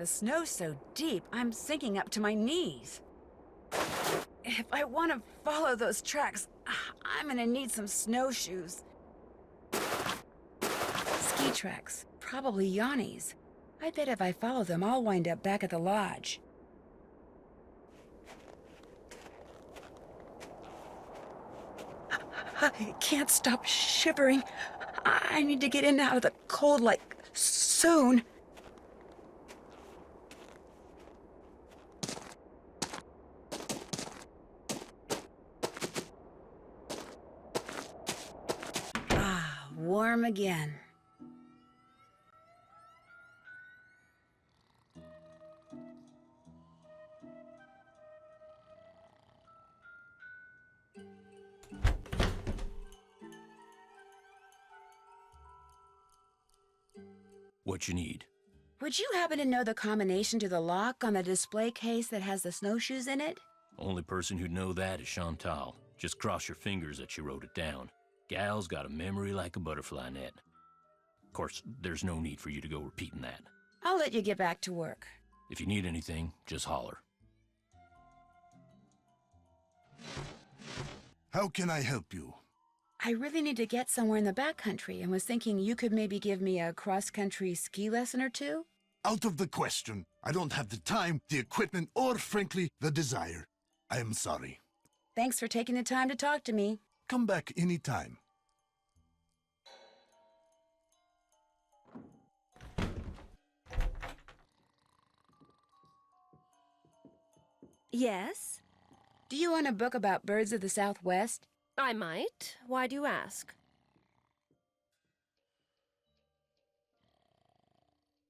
The snow's so deep, I'm sinking up to my knees. If I want to follow those tracks, I'm gonna need some snowshoes. Ski tracks, probably Yanni's. I bet if I follow them, I'll wind up back at the lodge. I can't stop shivering. I need to get in and out of the cold, like, soon. Ah, warm again. What you need? Would you happen to know the combination to the lock on the display case that has the snowshoes in it? Only person who'd know that is Chantal. Just cross your fingers that she wrote it down. Gal's got a memory like a butterfly net. Of course, there's no need for you to go repeating that. I'll let you get back to work. If you need anything, just holler. How can I help you? I really need to get somewhere in the backcountry and was thinking you could maybe give me a cross-country ski lesson or two? Out of the question. I don't have the time, the equipment, or, frankly, the desire. I am sorry. Thanks for taking the time to talk to me. Come back anytime. Yes? Do you want a book about birds of the Southwest? I might. Why do you ask?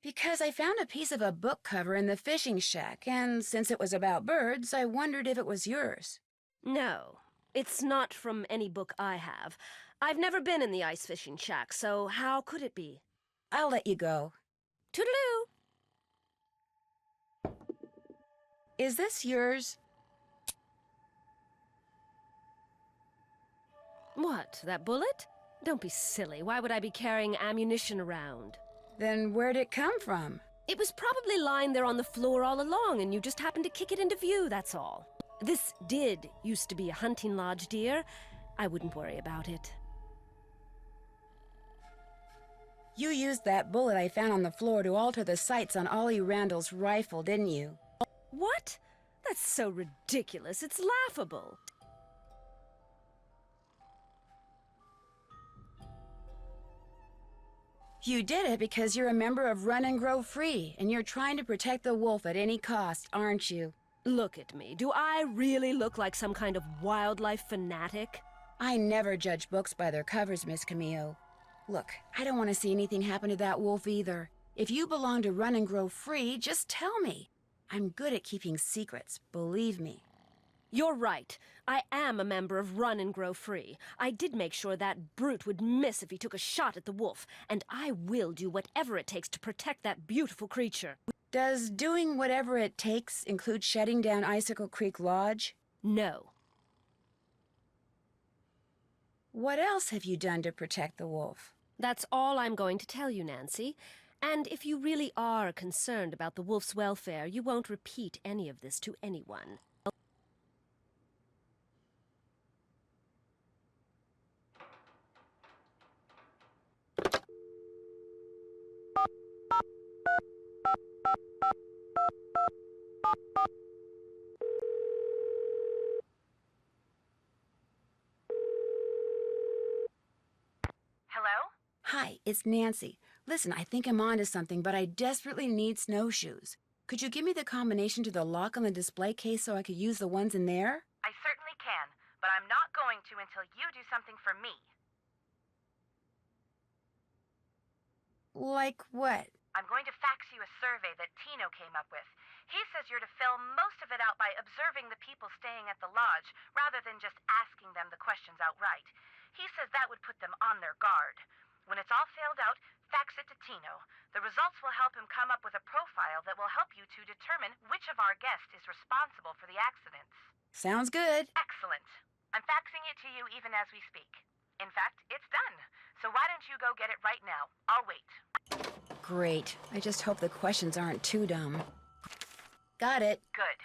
Because I found a piece of a book cover in the fishing shack, and since it was about birds, I wondered if it was yours. No, it's not from any book I have. I've never been in the ice fishing shack, so how could it be? I'll let you go. Toodaloo! Is this yours? What, that bullet? Don't be silly. Why would I be carrying ammunition around? Then where'd it come from? It was probably lying there on the floor all along, and you just happened to kick it into view, that's all. This did used to be a hunting lodge, dear. I wouldn't worry about it. You used that bullet I found on the floor to alter the sights on Ollie Randall's rifle, didn't you? What? That's so ridiculous. It's laughable. You did it because you're a member of Run and Grow Free, and you're trying to protect the wolf at any cost, aren't you? Look at me. Do I really look like some kind of wildlife fanatic? I never judge books by their covers, Miss Camillo. Look, I don't want to see anything happen to that wolf either. If you belong to Run and Grow Free, just tell me. I'm good at keeping secrets, believe me. You're right. I am a member of Run and Grow Free. I did make sure that brute would miss if he took a shot at the wolf, and I will do whatever it takes to protect that beautiful creature. Does doing whatever it takes include shutting down Icicle Creek Lodge? No. What else have you done to protect the wolf? That's all I'm going to tell you, Nancy. And if you really are concerned about the wolf's welfare, you won't repeat any of this to anyone. Hello? Hi, it's Nancy. Listen, I think I'm onto something, but I desperately need snowshoes. Could you give me the combination to the lock on the display case so I could use the ones in there? I certainly can, but I'm not going to until you do something for me. Like what? I'm going to fax you a survey that Tino came up with. He says you're to fill most of it out by observing the people staying at the lodge, rather than just asking them the questions outright. He says that would put them on their guard. When it's all filled out, fax it to Tino. The results will help him come up with a profile that will help you to determine which of our guests is responsible for the accidents. Sounds good. Excellent. I'm faxing it to you even as we speak. In fact, it's done. So why don't you go get it right now? I'll wait. Great. I just hope the questions aren't too dumb. Got it. Good.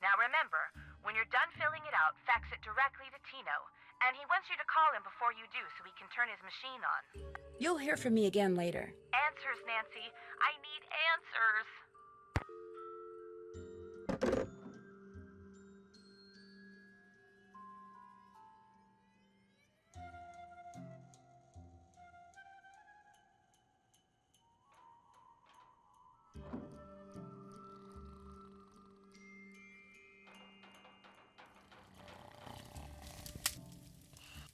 Now remember, when you're done filling it out, fax it directly to Tino. And he wants you to call him before you do so he can turn his machine on. You'll hear from me again later. Answers, Nancy. I need answers.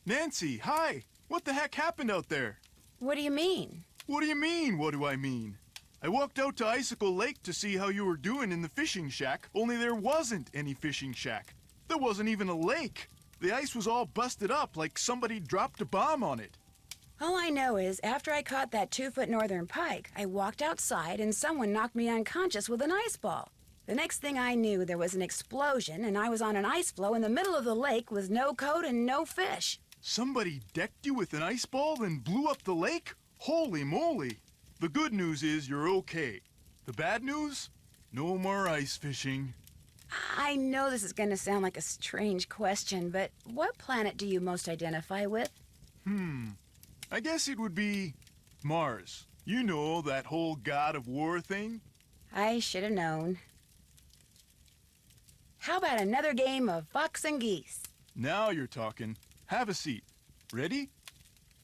Nancy, hi! What the heck happened out there? What do you mean? What do you mean, what do I mean? I walked out to Icicle Lake to see how you were doing in the fishing shack, only there wasn't any fishing shack. There wasn't even a lake. The ice was all busted up like somebody dropped a bomb on it. All I know is after I caught that 2-foot northern pike, I walked outside and someone knocked me unconscious with an ice ball. The next thing I knew, there was an explosion and I was on an ice floe in the middle of the lake with no coat and no fish. Somebody decked you with an ice ball and blew up the lake? Holy moly! The good news is you're okay. The bad news? No more ice fishing. I know this is going to sound like a strange question, but what planet do you most identify with? I guess it would be Mars. You know, that whole god of war thing? I should have known. How about another game of fox and geese? Now you're talking. Have a seat. Ready?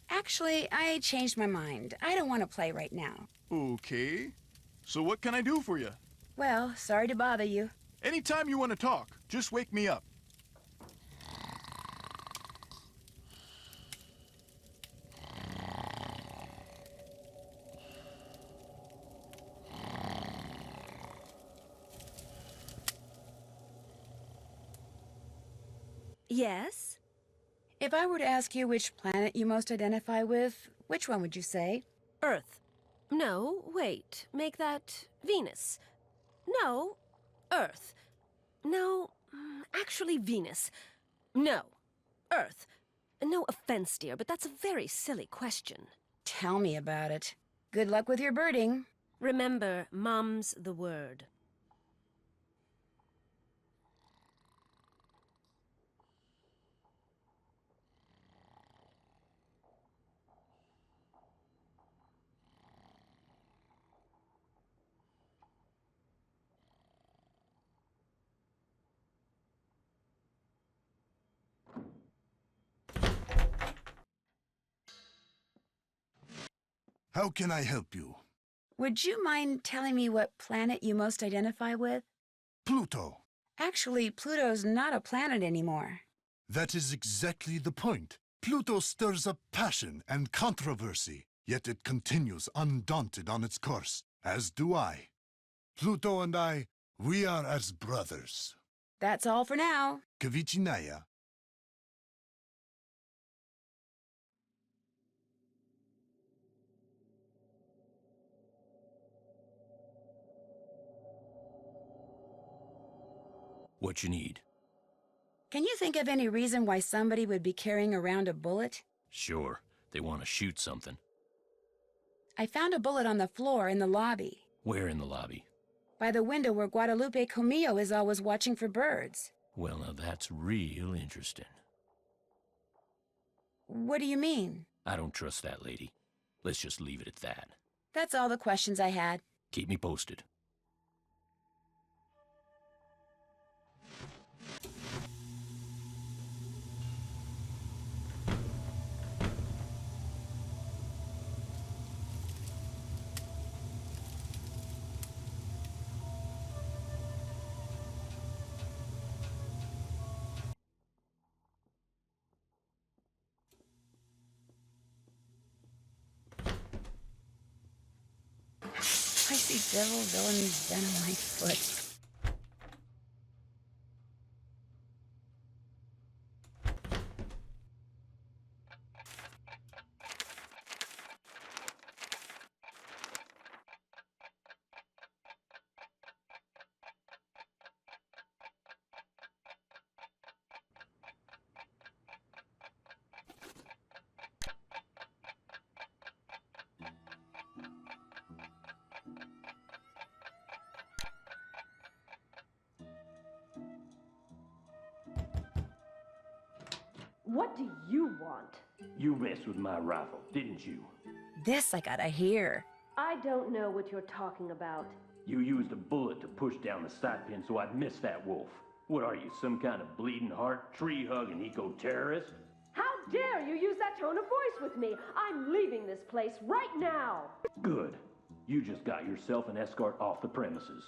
Actually, I changed my mind. I don't want to play right now. Okay. So what can I do for you? Well, sorry to bother you. Anytime you want to talk, just wake me up. Yes? If I were to ask you which planet you most identify with, which one would you say? Earth. No, wait. Make that Venus. No, Earth. No, actually Venus. No, Earth. No offense, dear, but that's a very silly question. Tell me about it. Good luck with your birding. Remember, mom's the word. How can I help you? Would you mind telling me what planet you most identify with? Pluto. Actually, Pluto's not a planet anymore. That is exactly the point. Pluto stirs up passion and controversy, yet it continues undaunted on its course, as do I. Pluto and I, we are as brothers. That's all for now. Kavichinaya. What you need? Can you think of any reason why somebody would be carrying around a bullet? Sure, they want to shoot something. I found a bullet on the floor in the lobby, Where in the lobby? by the window where Guadalupe Comillo is always watching for birds. Well, now that's real interesting. What do you mean? I don't trust that lady. Let's just leave it at that. That's all the questions I had. Keep me posted. I see devil, villain, venom my foot. What do you want? You messed with my rifle, didn't you? This I gotta hear. I don't know what you're talking about. You used a bullet to push down the sight pin so I'd miss that wolf. What are you, some kind of bleeding heart, tree-hugging eco-terrorist? How dare you use that tone of voice with me? I'm leaving this place right now. Good. You just got yourself an escort off the premises.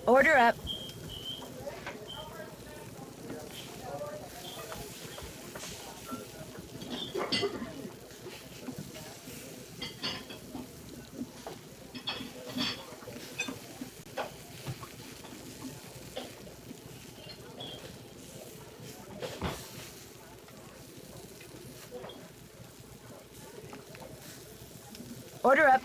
Order up. Order up.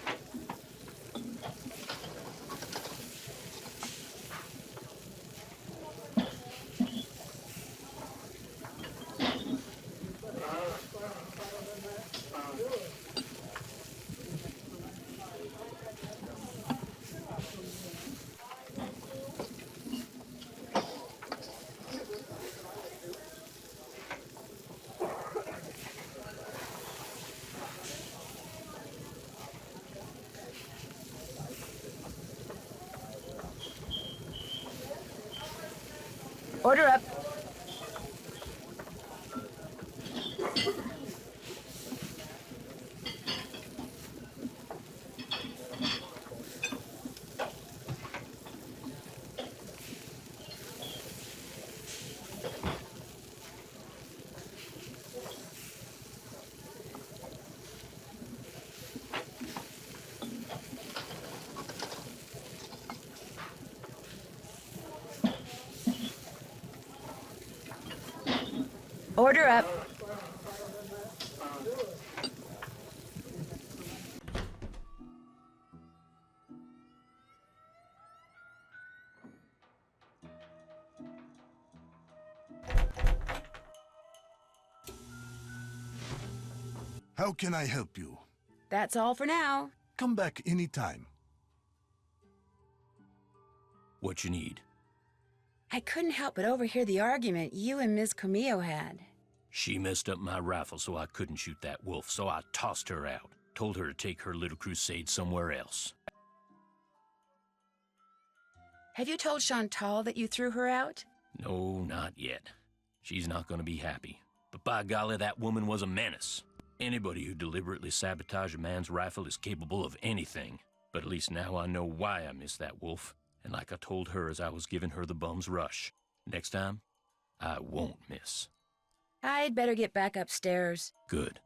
Order up. Order up. How can I help you? That's all for now. Come back anytime. What you need? I couldn't help but overhear the argument you and Miss Camillo had. She messed up my rifle so I couldn't shoot that wolf, so I tossed her out. Told her to take her little crusade somewhere else. Have you told Chantal that you threw her out? No, not yet. She's not gonna be happy. But by golly, that woman was a menace. Anybody who deliberately sabotaged a man's rifle is capable of anything. But at least now I know why I missed that wolf. And like I told her as I was giving her the bum's rush, next time, I won't miss. I'd better get back upstairs. Good.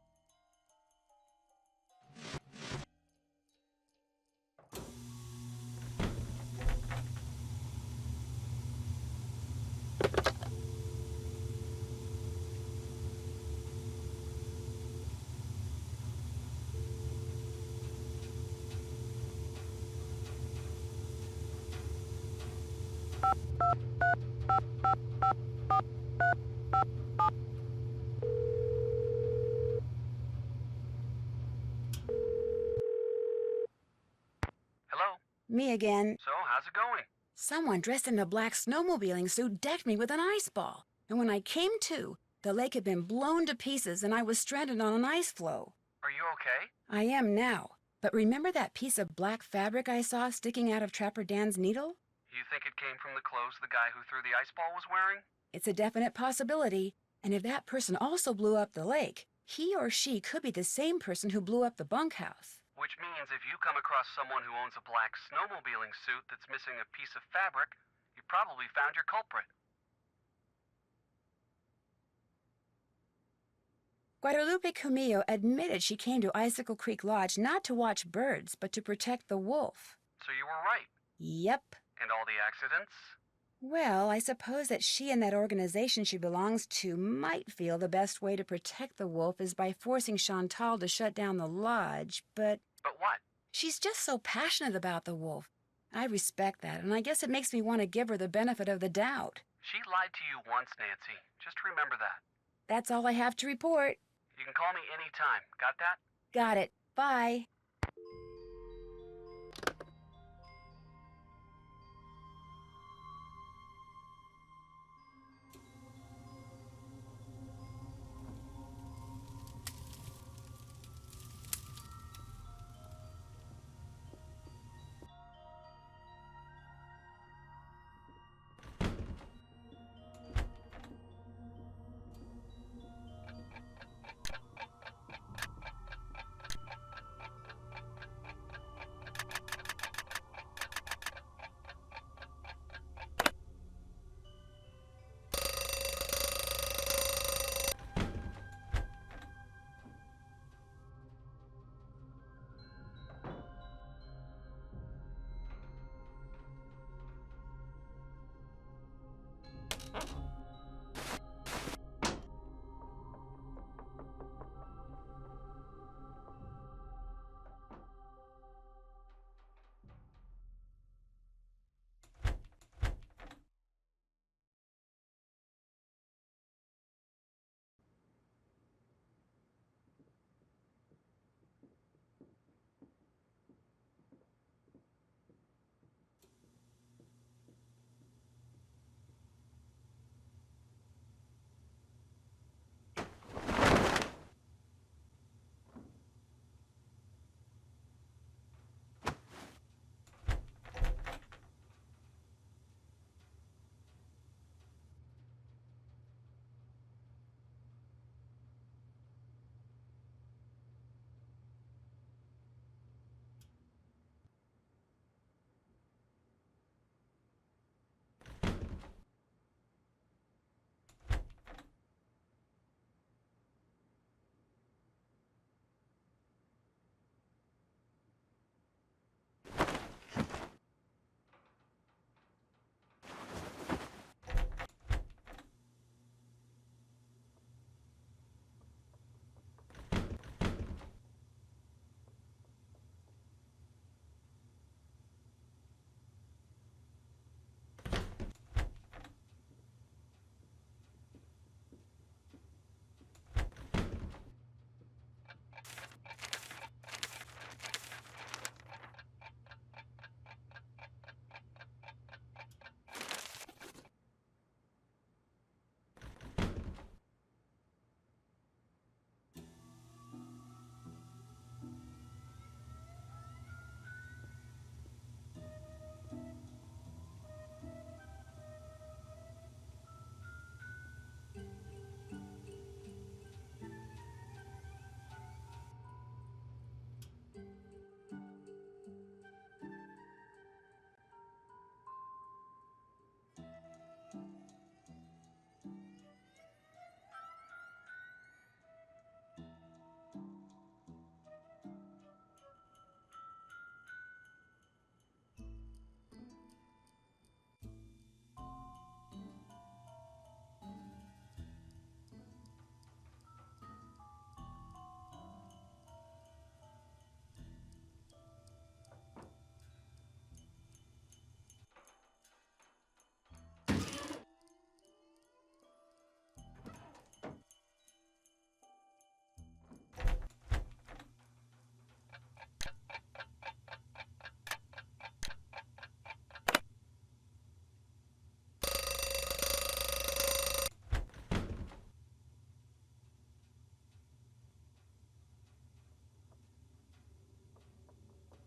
Hello? Me again. So, how's it going? Someone dressed in a black snowmobiling suit decked me with an ice ball. And when I came to, the lake had been blown to pieces and I was stranded on an ice floe. Are you okay? I am now. But remember that piece of black fabric I saw sticking out of Trapper Dan's needle? You think it came from the clothes the guy who threw the ice ball was wearing? It's a definite possibility. And if that person also blew up the lake, he or she could be the same person who blew up the bunkhouse. Which means if you come across someone who owns a black snowmobiling suit that's missing a piece of fabric, you probably found your culprit. Guadalupe Camillo admitted she came to Icicle Creek Lodge not to watch birds, but to protect the wolf. So you were right. Yep. And all the accidents? Well, I suppose that she and that organization she belongs to might feel the best way to protect the wolf is by forcing Chantal to shut down the lodge, but But what? she's just so passionate about the wolf. I respect that, and I guess it makes me want to give her the benefit of the doubt. She lied to you once, Nancy. Just remember that. That's all I have to report. You can call me anytime. Got that? Got it. Bye.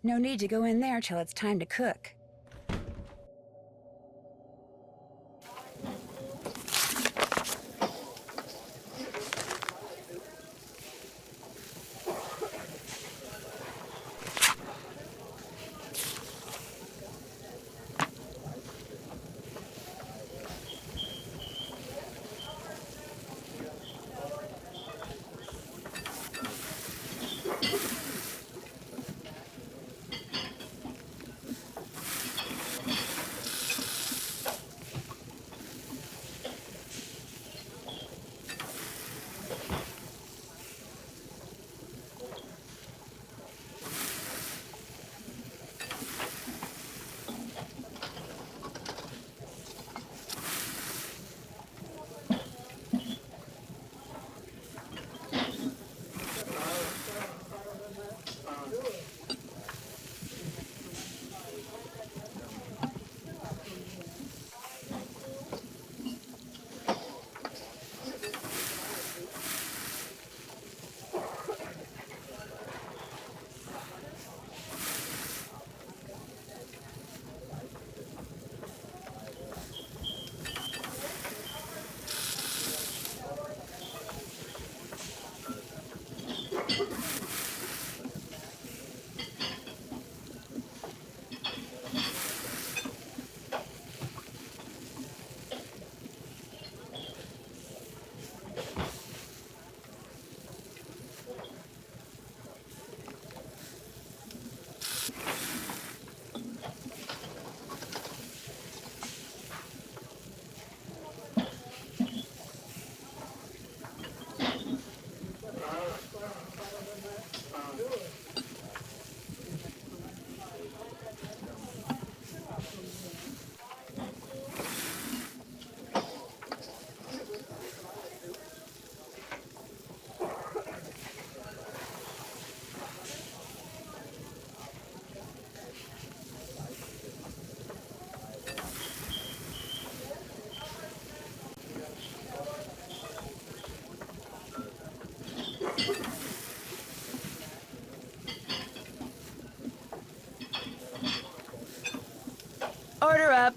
No need to go in there till it's time to cook. Order up.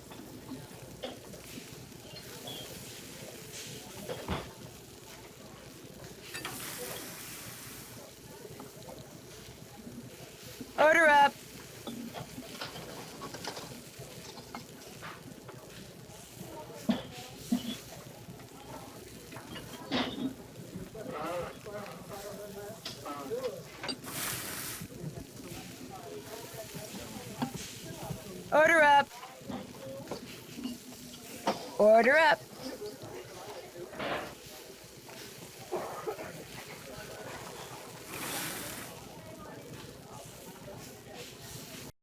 Order up. Order up. Order up.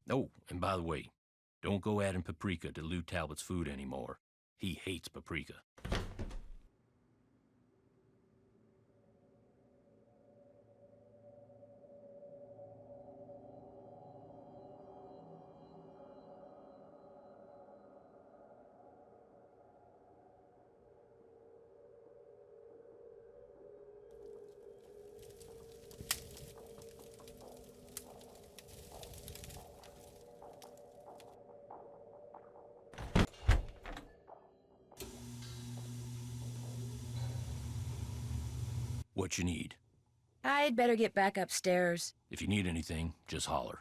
Oh, and by the way, don't go adding paprika to Lou Talbot's food anymore. He hates paprika. What you need? I'd better get back upstairs. If you need anything, just holler.